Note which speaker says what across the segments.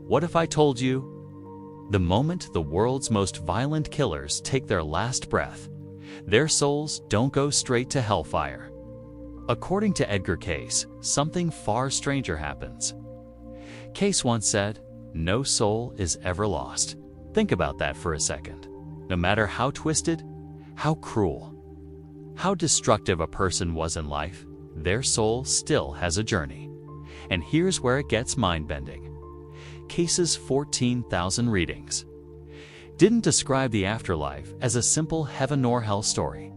Speaker 1: What if I told you? The moment the world's most violent killers take their last breath, their souls don't go straight to hellfire. According to Edgar Cayce, something far stranger happens. Cayce once said, "No soul is ever lost." Think about that for a second. No matter how twisted, how cruel, how destructive a person was in life, their soul still has a journey. And here's where it gets mind-bending. Cayce's 14,000 readings didn't describe the afterlife as a simple heaven or hell story.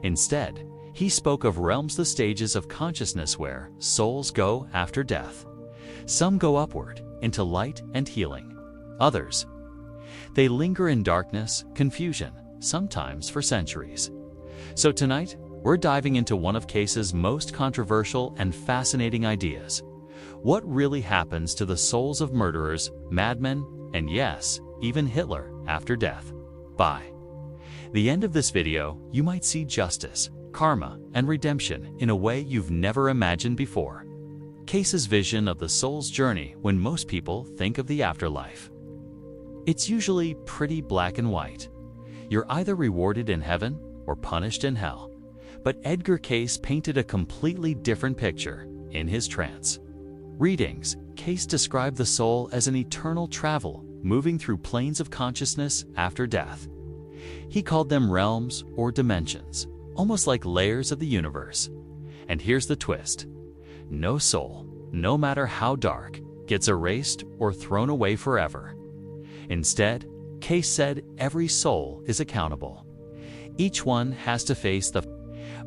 Speaker 1: Instead, he spoke of realms, the stages of consciousness where souls go after death. Some go upward into light and healing. Others, they linger in darkness, confusion, sometimes for centuries. So tonight, we're diving into one of Cayce's most controversial and fascinating ideas. What really happens to the souls of murderers, madmen, and yes, even Hitler after death? By the end of this video, you might see justice, karma, and redemption in a way you've never imagined before. Cayce's vision of the soul's journey when most people think of the afterlife. It's usually pretty black and white. You're either rewarded in heaven or punished in hell. But Edgar Cayce painted a completely different picture in his trance readings. Cayce described the soul as an eternal travel, moving through planes of consciousness after death. He called them realms or dimensions, almost like layers of the universe. And here's the twist. No soul, no matter how dark, gets erased or thrown away forever. Instead, Cayce said every soul is accountable. Each one has to face the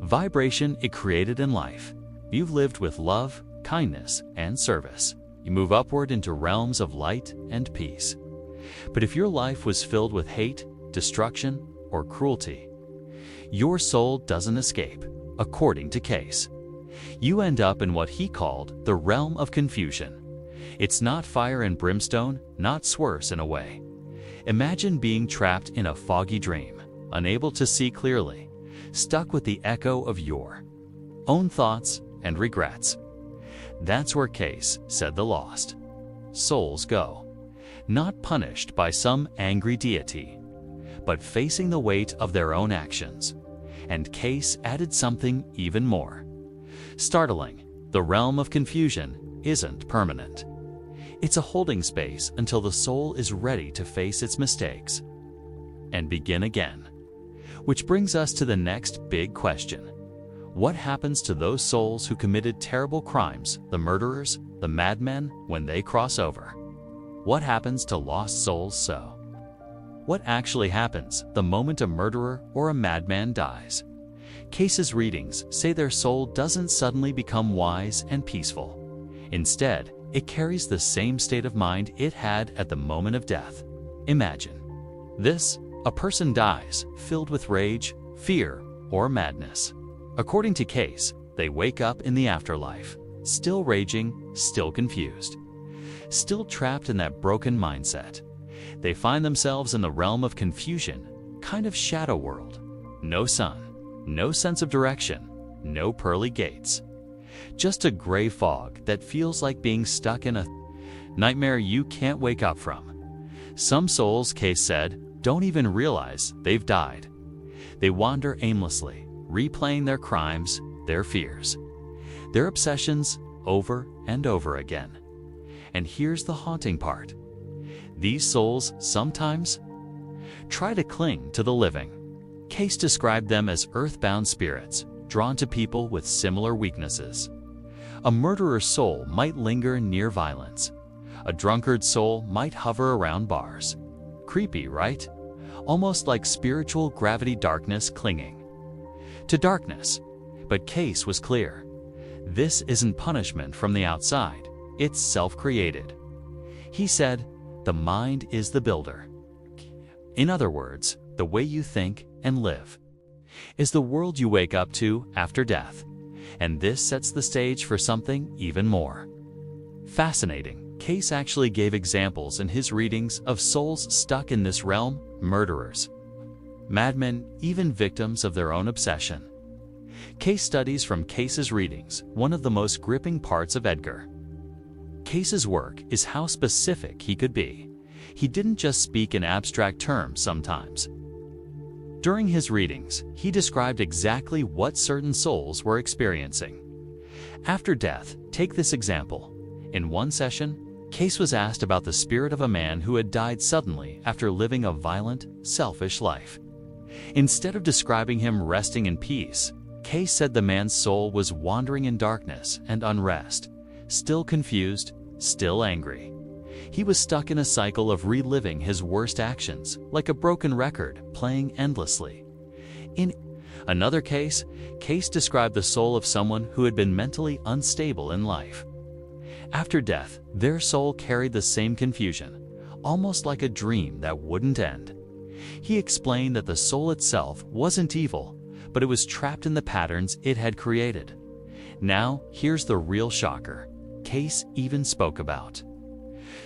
Speaker 1: vibration it created in life. You've lived with love, kindness, and service. You move upward into realms of light and peace. But if your life was filled with hate, destruction, or cruelty, your soul doesn't escape, according to Cayce. You end up in what he called the realm of confusion. It's not fire and brimstone, not worse in a way. Imagine being trapped in a foggy dream, unable to see clearly, stuck with the echo of your own thoughts and regrets. That's where Cayce said the lost souls go, not punished by some angry deity, but facing the weight of their own actions. And Cayce added something even more startling. The realm of confusion isn't permanent. It's a holding space until the soul is ready to face its mistakes and begin again. Which brings us to the next big question. What happens to those souls who committed terrible crimes, the murderers, the madmen, when they cross over? What happens to lost souls? What actually happens the moment a murderer or a madman dies? Cayce's readings say their soul doesn't suddenly become wise and peaceful. Instead, it carries the same state of mind it had at the moment of death. Imagine this: a person dies filled with rage, fear, or madness. According to Cayce, they wake up in the afterlife, still raging, still confused, still trapped in that broken mindset. They find themselves in the realm of confusion, kind of shadow world. No sun, no sense of direction, no pearly gates. Just a gray fog that feels like being stuck in a nightmare you can't wake up from. Some souls, Cayce said, don't even realize they've died. They wander aimlessly, replaying their crimes, their fears, their obsessions over and over again. And here's the haunting part. These souls sometimes try to cling to the living. Cayce described them as earthbound spirits, drawn to people with similar weaknesses. A murderer's soul might linger near violence. A drunkard's soul might hover around bars. Creepy, right? Almost like spiritual gravity, darkness clinging to darkness. But Cayce was clear. This isn't punishment from the outside. It's self-created. He said, the mind is the builder. In other words, the way you think and live is the world you wake up to after death. And this sets the stage for something even more fascinating. Cayce actually gave examples in his readings of souls stuck in this realm, murderers, madmen, even victims of their own obsession. Case studies from Cayce's readings, one of the most gripping parts of Edgar Cayce's work is how specific he could be. He didn't just speak in abstract terms sometimes. During his readings, he described exactly what certain souls were experiencing. After death, take this example. In one session, Cayce was asked about the spirit of a man who had died suddenly after living a violent, selfish life. Instead of describing him resting in peace, Cayce said the man's soul was wandering in darkness and unrest, still confused, still angry. He was stuck in a cycle of reliving his worst actions, like a broken record playing endlessly. In another case, Cayce described the soul of someone who had been mentally unstable in life. After death, their soul carried the same confusion, almost like a dream that wouldn't end. He explained that the soul itself wasn't evil, but it was trapped in the patterns it had created. Now, here's the real shocker. Cayce even spoke about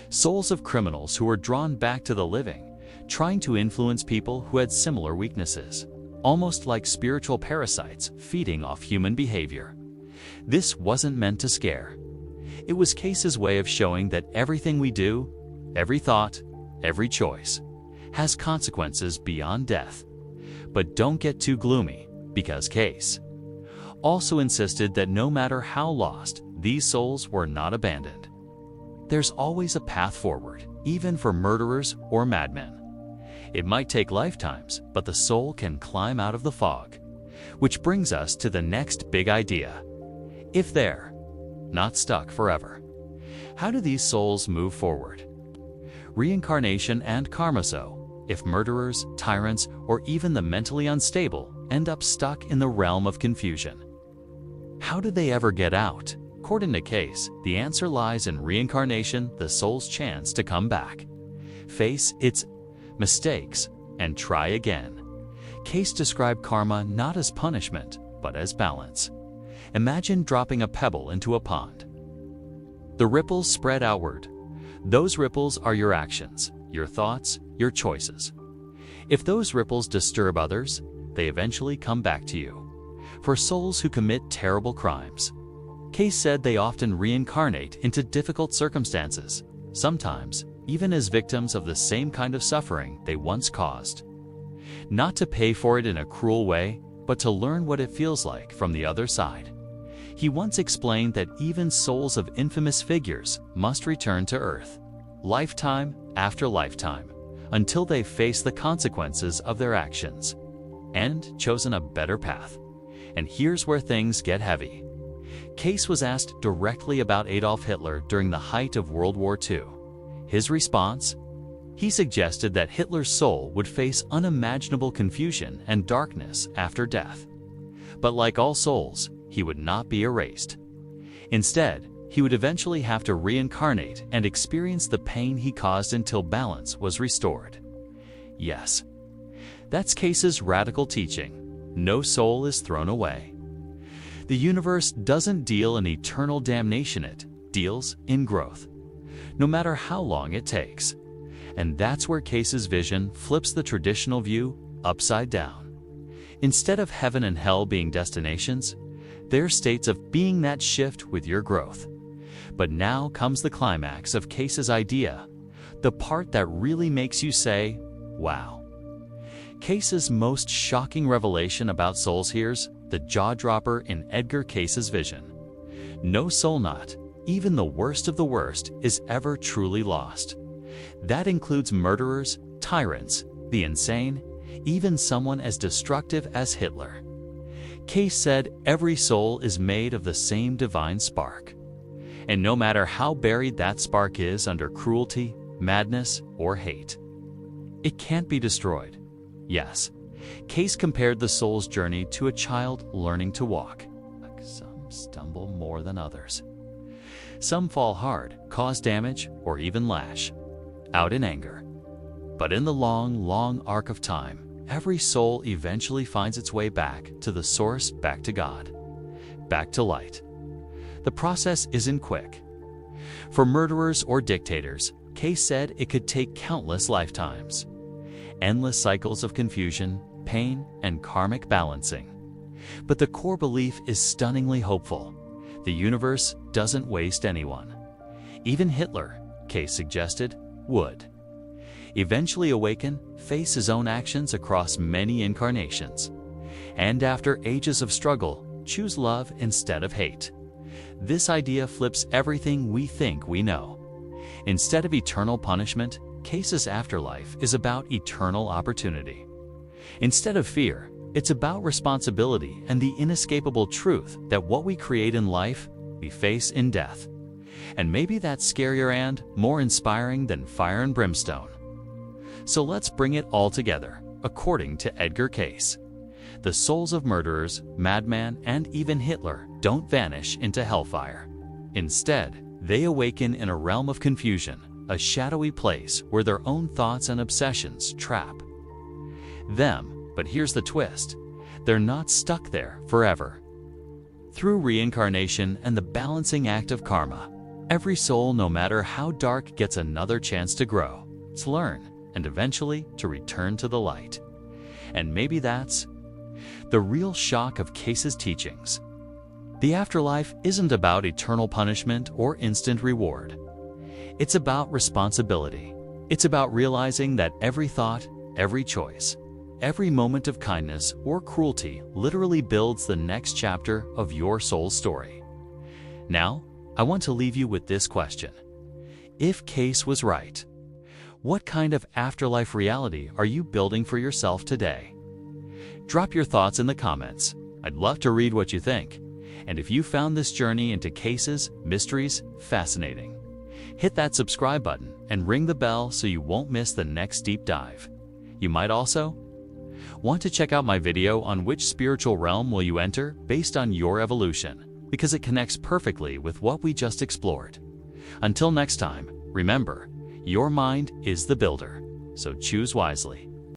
Speaker 1: souls of criminals who were drawn back to the living, trying to influence people who had similar weaknesses, almost like spiritual parasites feeding off human behavior. This wasn't meant to scare. It was Cayce's way of showing that everything we do, every thought, every choice, has consequences beyond death. But don't get too gloomy, because Cayce also insisted that no matter how lost, these souls were not abandoned. There's always a path forward, even for murderers or madmen. It might take lifetimes, but the soul can climb out of the fog. Which brings us to the next big idea. If they're not stuck forever, how do these souls move forward? Reincarnation and karma. So, if murderers, tyrants, or even the mentally unstable end up stuck in the realm of confusion, how do they ever get out? According to Cayce, the answer lies in reincarnation, the soul's chance to come back, face its mistakes, and try again. Cayce described karma not as punishment, but as balance. Imagine dropping a pebble into a pond. The ripples spread outward. Those ripples are your actions, your thoughts, your choices. If those ripples disturb others, they eventually come back to you. For souls who commit terrible crimes, Cayce said they often reincarnate into difficult circumstances, sometimes even as victims of the same kind of suffering they once caused. Not to pay for it in a cruel way, but to learn what it feels like from the other side. He once explained that even souls of infamous figures must return to Earth, lifetime after lifetime, until they face the consequences of their actions and chosen a better path. And here's where things get heavy. Cayce was asked directly about Adolf Hitler during the height of World War II. His response? He suggested that Hitler's soul would face unimaginable confusion and darkness after death. But like all souls, he would not be erased. Instead, he would eventually have to reincarnate and experience the pain he caused until balance was restored. Yes, that's Cayce's radical teaching. No soul is thrown away. The universe doesn't deal in eternal damnation, it deals in growth, no matter how long it takes. And that's where Cayce's vision flips the traditional view upside down. Instead of heaven and hell being destinations, they're states of being that shift with your growth. But now comes the climax of Cayce's idea, the part that really makes you say, wow. Cayce's most shocking revelation about souls. Here's the jaw-dropper in Edgar Cayce's vision. No soul, not even the worst of the worst, is ever truly lost. That includes murderers, tyrants, the insane, even someone as destructive as Hitler. Cayce said every soul is made of the same divine spark. And no matter how buried that spark is under cruelty, madness, or hate, it can't be destroyed. Yes, Cayce compared the soul's journey to a child learning to walk. Some stumble more than others. Some fall hard, cause damage, or even lash out in anger. But in the long, long arc of time, every soul eventually finds its way back to the source, back to God, back to light. The process isn't quick. For murderers or dictators, Cayce said it could take countless lifetimes. Endless cycles of confusion, pain, and karmic balancing. But the core belief is stunningly hopeful. The universe doesn't waste anyone. Even Hitler, Cayce suggested, would eventually awaken, face his own actions across many incarnations, and after ages of struggle, choose love instead of hate. This idea flips everything we think we know. Instead of eternal punishment, Cayce's afterlife is about eternal opportunity. Instead of fear, it's about responsibility and the inescapable truth that what we create in life, we face in death. And maybe that's scarier and more inspiring than fire and brimstone. So let's bring it all together, according to Edgar Cayce. The souls of murderers, madmen, and even Hitler don't vanish into hellfire. Instead, they awaken in a realm of confusion, a shadowy place where their own thoughts and obsessions trap them. But here's the twist: they're not stuck there forever. Through reincarnation and the balancing act of karma, every soul, no matter how dark, gets another chance to grow, to learn, and eventually to return to the light. And maybe that's the real shock of Cayce's teachings. The afterlife isn't about eternal punishment or instant reward. It's about responsibility. It's about realizing that every thought, every choice, every moment of kindness or cruelty literally builds the next chapter of your soul's story. Now, I want to leave you with this question. If Cayce was right, what kind of afterlife reality are you building for yourself today? Drop your thoughts in the comments. I'd love to read what you think. And if you found this journey into Cayce's mysteries fascinating, hit that subscribe button and ring the bell so you won't miss the next deep dive. You might also want to check out my video on which spiritual realm will you enter based on your evolution, because it connects perfectly with what we just explored. Until next time, remember, your mind is the builder, so choose wisely.